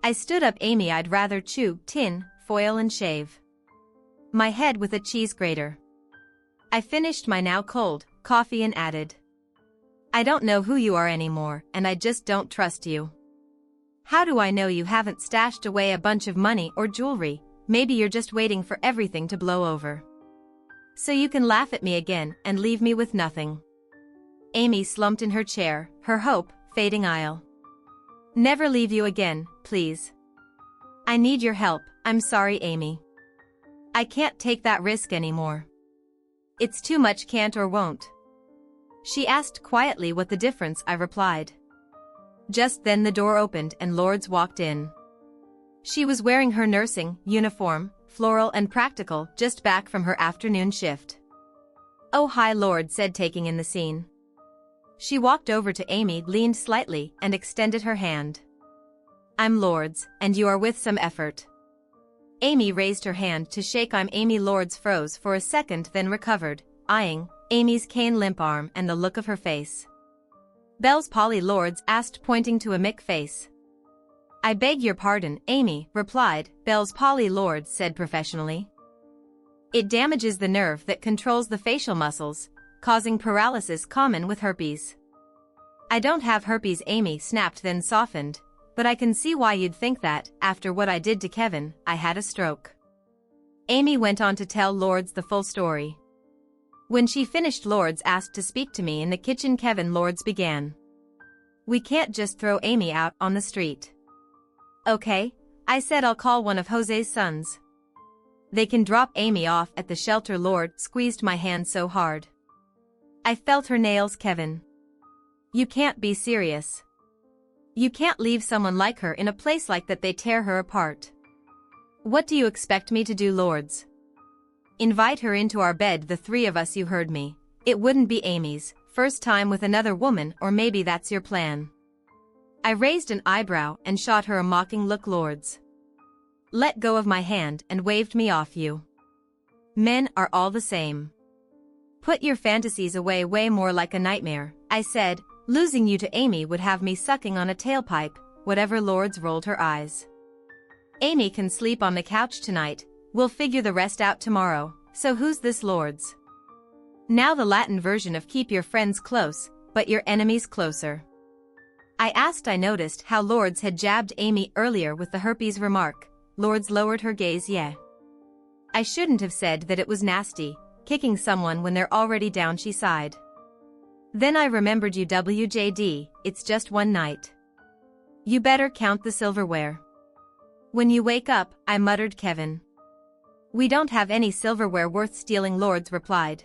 Speaker 1: I stood up. Amy, I'd rather chew tin foil and shave my head with a cheese grater. I finished my now cold coffee and added, I don't know who you are anymore and I just don't trust you. How do I know you haven't stashed away a bunch of money or jewelry? Maybe you're just waiting for everything to blow over, so you can laugh at me again and leave me with nothing. Amy slumped in her chair, her hope fading. I'll never leave you again, please. I need your help. I'm sorry, Amy. I can't take that risk anymore. It's too much. Can't or won't? She asked quietly. What the difference? I replied. Just then the door opened and Lourdes walked in. She was wearing her nursing uniform, floral and practical, just back from her afternoon shift. Oh, hi, Lourdes said, taking in the scene. She walked over to Amy, leaned slightly, and extended her hand. I'm Lourdes, and you are with some effort. Amy raised her hand to shake. I'm Amy. Lourdes froze for a second, then recovered, eyeing Amy's cane limp arm and the look of her face. Bell's Polly? Lourdes asked, pointing to a Mick face. I beg your pardon, Amy replied. Bell's Polly? Lourdes said professionally. It damages the nerve that controls the facial muscles, causing paralysis common with herpes. I don't have herpes, Amy snapped, then softened. But I can see why you'd think that. After what I did to Kevin, I had a stroke. Amy went on to tell Lourdes the full story. When she finished, Lourdes asked to speak to me in the kitchen. Kevin, Lourdes began. We can't just throw Amy out on the street. Okay, I said, I'll call one of Jose's sons. They can drop Amy off at the shelter. Lourdes squeezed my hand so hard I felt her nails. Kevin, you can't be serious. You can't leave someone like her in a place like that. They tear her apart. What do you expect me to do, Lourdes? Invite her into our bed, the three of us? You heard me. It wouldn't be Amy's first time with another woman, or maybe that's your plan. I raised an eyebrow and shot her a mocking look. Lourdes let go of my hand and waved me off. You men are all the same. Put your fantasies away. Way more like a nightmare, I said. Losing you to Amy would have me sucking on a tailpipe. Whatever. Lourdes rolled her eyes. Amy can sleep on the couch tonight. We'll figure the rest out tomorrow. So who's this Lourdes? Now the Latin version of keep your friends close, but your enemies closer. I asked. I noticed how Lourdes had jabbed Amy earlier with the herpes remark. Lourdes lowered her gaze. Yeah. I shouldn't have said that. It was nasty, kicking someone when they're already down, she sighed. Then I remembered you, WJD, it's just one night. You better count the silverware when you wake up, I muttered. Kevin, we don't have any silverware worth stealing, Lourdes replied.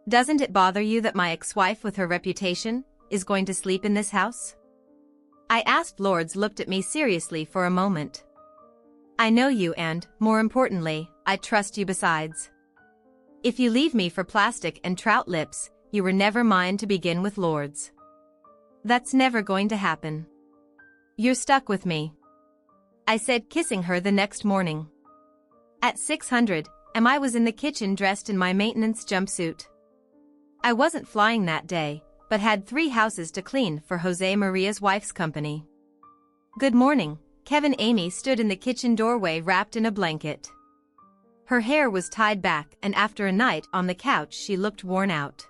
Speaker 1: Doesn't it bother you that my ex-wife with her reputation is going to sleep in this house? I asked. Lourdes looked at me seriously for a moment. I know you and, more importantly, I trust you. Besides, if you leave me for plastic and trout lips, you were never mine to begin with, Lourdes. That's never going to happen. You're stuck with me, I said, kissing her the next morning. At 600 am. I was in the kitchen dressed in my maintenance jumpsuit. I wasn't flying that day, but had 3 houses to clean for Jose Maria's wife's company. Good morning, Kevin. Amy stood in the kitchen doorway wrapped in a blanket. Her hair was tied back, and after a night on the couch she looked worn out.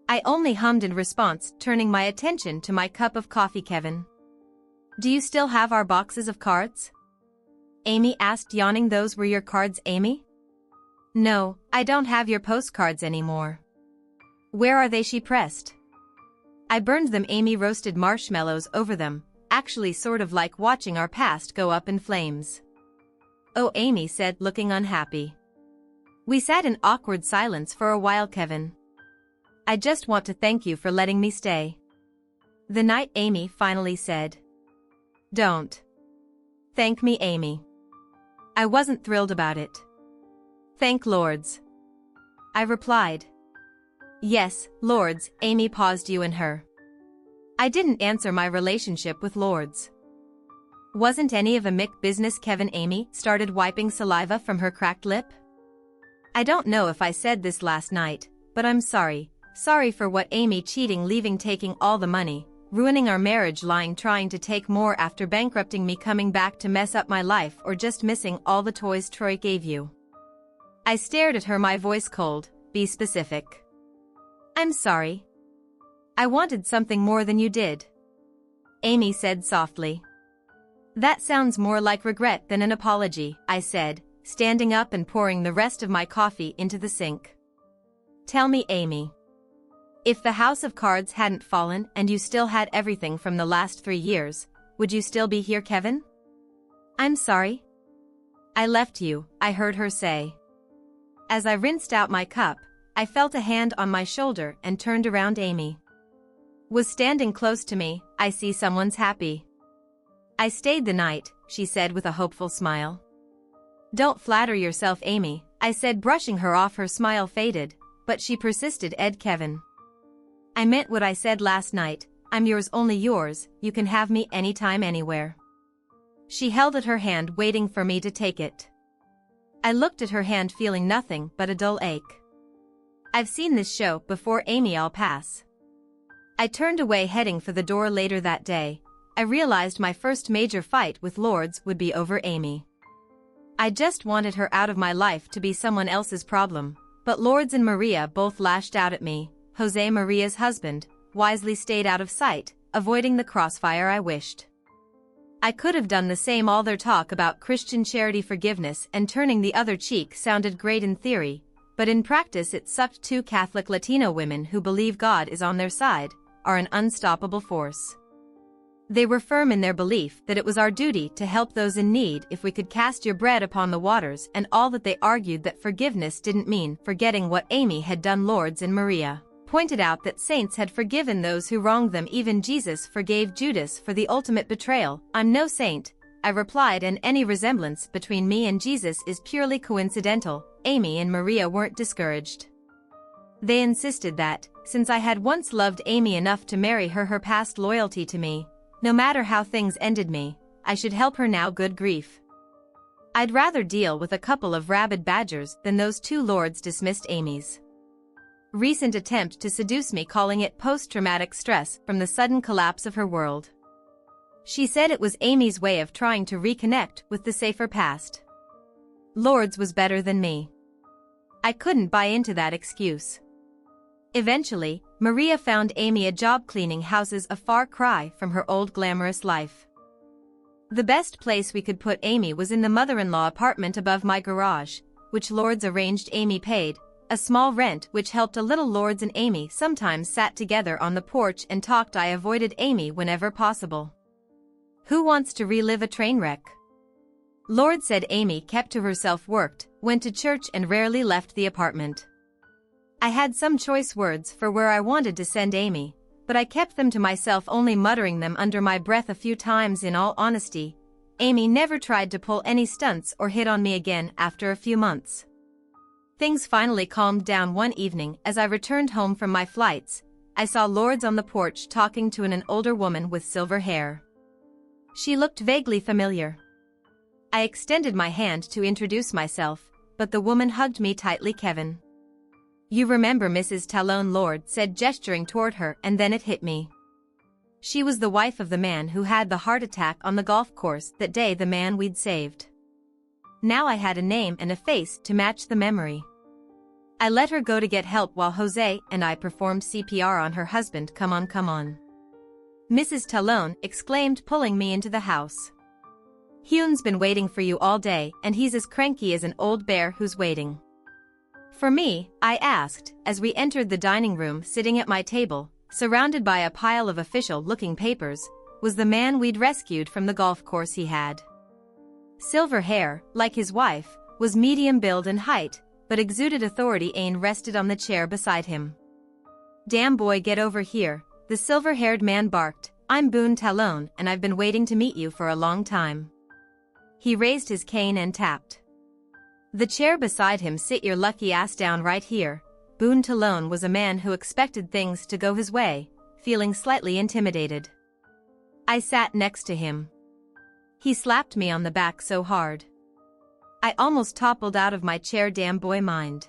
Speaker 1: I only hummed in response, turning my attention to my cup of coffee. Kevin, do you still have our boxes of cards? Amy asked, yawning. Those were your cards, Amy? No, I don't have your postcards anymore. Where are they? She pressed. I burned them. Amy roasted marshmallows over them, actually sort of like watching our past go up in flames. Oh, Amy said, looking unhappy. We sat in awkward silence for a while. Kevin, I just want to thank you for letting me stay the night, Amy finally said. Don't thank me, Amy. I wasn't thrilled about it. Thank Lourdes, I replied. Yes, Lourdes. Amy paused. You and her? I didn't answer. My relationship with Lourdes wasn't any of a Mick business, Kevin. Amy started wiping saliva from her cracked lip. I don't know if I said this last night, but I'm sorry. Sorry for what? Amy. Cheating, leaving, taking all the money, ruining our marriage, lying, trying to take more after bankrupting me, coming back to mess up my life, or just missing all the toys Troy gave you. I stared at her, my voice cold. Be specific. I'm sorry. I wanted something more than you did, Amy said softly. That sounds more like regret than an apology, I said, standing up and pouring the rest of my coffee into the sink. Tell me, Amy. If the house of cards hadn't fallen and you still had everything from the last 3 years, would you still be here, Kevin? I'm sorry. I left you, I heard her say. As I rinsed out my cup, I felt a hand on my shoulder and turned around. Amy was standing close to me. I see someone's happy. I stayed the night, she said with a hopeful smile. Don't flatter yourself, Amy, I said, brushing her off. Her smile faded, but she persisted. Kevin, I meant what I said last night. I'm yours, only yours. You can have me anytime, anywhere. She held out her hand, waiting for me to take it. I looked at her hand, feeling nothing but a dull ache. I've seen this show before, Amy. I'll pass. I turned away, heading for the door. Later that day, I realized my first major fight with Lourdes would be over Amy. I just wanted her out of my life to be someone else's problem, but Lourdes and Maria both lashed out at me. Jose Maria's husband wisely stayed out of sight, avoiding the crossfire. I wished I could have done the same. All their talk about Christian charity, forgiveness, and turning the other cheek sounded great in theory, but in practice it sucked. 2 Catholic Latino women who believe God is on their side are an unstoppable force. They were firm in their belief that it was our duty to help those in need if we could cast your bread upon the waters, and all that they argued that forgiveness didn't mean forgetting what Amy had done. Lourdes and Maria pointed out that saints had forgiven those who wronged them. Even Jesus forgave Judas for the ultimate betrayal. I'm no saint, I replied, and any resemblance between me and Jesus is purely coincidental. Amy and Maria weren't discouraged. They insisted that, since I had once loved Amy enough to marry her, her past loyalty to me, no matter how things ended me, I should help her now. Good grief. I'd rather deal with a couple of rabid badgers than those 2. Lourdes dismissed Amy's recent attempt to seduce me, calling it post-traumatic stress from the sudden collapse of her world. She said it was Amy's way of trying to reconnect with the safer past. Lourdes was better than me. I couldn't buy into that excuse. Eventually, Maria found Amy a job cleaning houses, a far cry from her old glamorous life. The best place we could put Amy was in the mother-in-law apartment above my garage, which Lourdes arranged. Amy paid a small rent, which helped a little. Lourdes and Amy sometimes sat together on the porch and talked. I avoided Amy whenever possible. Who wants to relive a train wreck? Lourdes said. Amy kept to herself, worked, went to church, and rarely left the apartment. I had some choice words for where I wanted to send Amy, but I kept them to myself, only muttering them under my breath a few times. In all honesty, Amy never tried to pull any stunts or hit on me again. After a few months, things finally calmed down. One evening, as I returned home from my flights, I saw Lourdes on the porch talking to an older woman with silver hair. She looked vaguely familiar. I extended my hand to introduce myself, but the woman hugged me tightly. Kevin, You remember Mrs. Talon, Lord said, gesturing toward her, and then it hit me. She was the wife of the man who had the heart attack on the golf course that day, the man we'd saved. Now I had a name and a face to match the memory. I let her go to get help while Jose and I performed CPR on her husband. Come on, come on, Mrs. Talon exclaimed, pulling me into the house. Hyun's been waiting for you all day, and he's as cranky as an old bear who's waiting for me, I asked, as we entered the dining room. Sitting at my table, surrounded by a pile of official-looking papers, was the man we'd rescued from the golf course. He had silver hair, like his wife, was medium build and height, but exuded authority. Ain rested on the chair beside him. Damn boy, get over here, the silver-haired man barked. I'm Boone Talon, and I've been waiting to meet you for a long time. He raised his cane and tapped the chair beside him. Sit your lucky ass down right here. Boone Talon was a man who expected things to go his way, feeling slightly intimidated. I sat next to him. He slapped me on the back so hard I almost toppled out of my chair. Damn boy, mind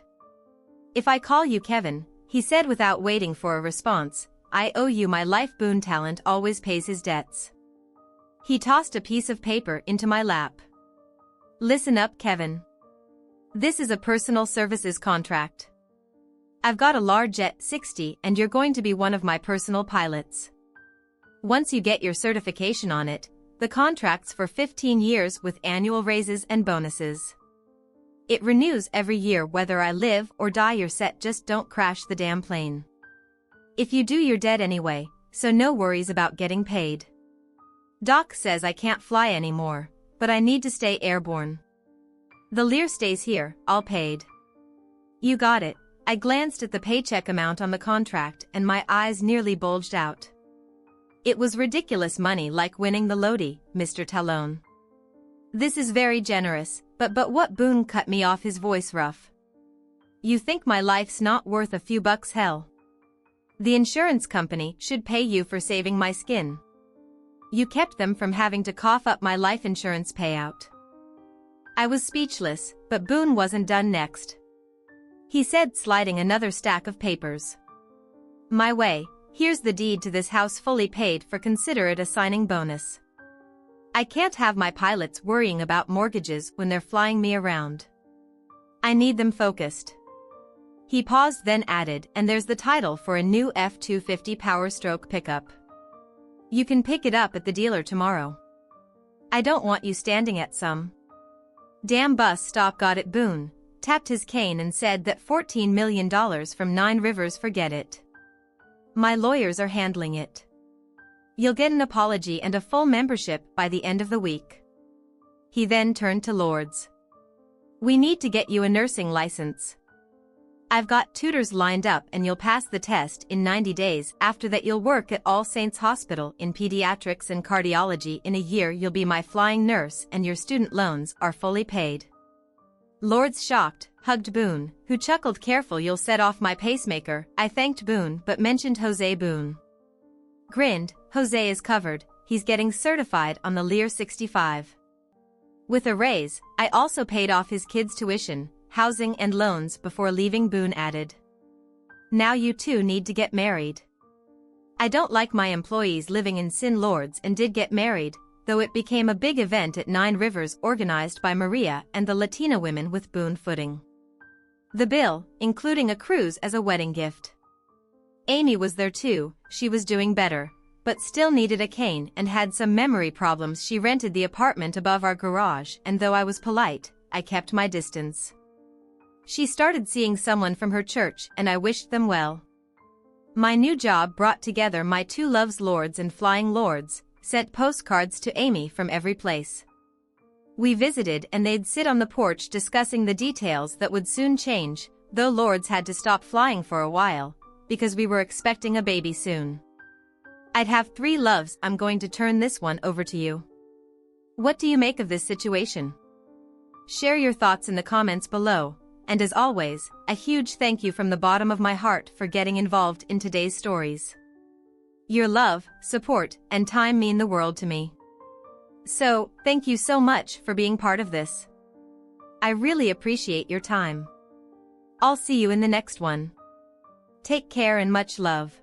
Speaker 1: if I call you Kevin? He said without waiting for a response. I owe you my life. Boone Talent always pays his debts. He tossed a piece of paper into my lap. Listen up, Kevin. This is a personal services contract. I've got a large Jet 60 and you're going to be one of my personal pilots. Once you get your certification on it, the contract's for 15 years with annual raises and bonuses. It renews every year whether I live or die. You're set, just don't crash the damn plane. If you do, you're dead anyway, so no worries about getting paid. Doc says I can't fly anymore, but I need to stay airborne. The Lear stays here, all paid. You got it. I glanced at the paycheck amount on the contract and my eyes nearly bulged out. It was ridiculous money, like winning the Lottie, Mr. Talon. This is very generous, but what? Boone cut me off, his voice rough. You think my life's not worth a few bucks? Hell, the insurance company should pay you for saving my skin. You kept them from having to cough up my life insurance payout. I was speechless, but Boone wasn't done. Next, he said, sliding another stack of papers my way. Here's the deed to this house, fully paid for. Consider it a signing bonus. I can't have my pilots worrying about mortgages when they're flying me around. I need them focused. He paused, then added, and there's the title for a new F-250 Power Stroke pickup. You can pick it up at the dealer tomorrow. I don't want you standing at some damn bus stop. Got it? Boone tapped his cane and said that $14 million from Nine Rivers. Forget it. My lawyers are handling it. You'll get an apology and a full membership by the end of the week. He then turned to Lords. We need to get you a nursing license. I've got tutors lined up and you'll pass the test in 90 days. After that you'll work at All Saints Hospital in pediatrics and cardiology. In a year you'll be my flying nurse and your student loans are fully paid. Lords, shocked, hugged Boone, who chuckled. Careful, you'll set off my pacemaker. I thanked Boone but mentioned Jose. Boone grinned. Jose is covered, he's getting certified on the Lear 65. With a raise, I also paid off his kids' tuition, housing and loans before leaving. Boone added, now you two need to get married. I don't like my employees living in sin. Lords and did get married, though it became a big event at Nine Rivers organized by Maria and the Latina women, with Boone footing the bill, including a cruise as a wedding gift. Amy was there too. She was doing better, but still needed a cane and had some memory problems. She rented the apartment above our garage, and though I was polite, I kept my distance. She started seeing someone from her church and I wished them well. My new job brought together my two loves, Lords and Flying Lords, sent postcards to Amy from every place we visited, and they'd sit on the porch discussing the details that would soon change, though Lords had to stop flying for a while, because we were expecting a baby soon. I'd have 3 loves. I'm going to turn this one over to you. What do you make of this situation? Share your thoughts in the comments below, and as always, a huge thank you from the bottom of my heart for getting involved in today's stories. Your love, support, and time mean the world to me. So, thank you so much for being part of this. I really appreciate your time. I'll see you in the next one. Take care and much love.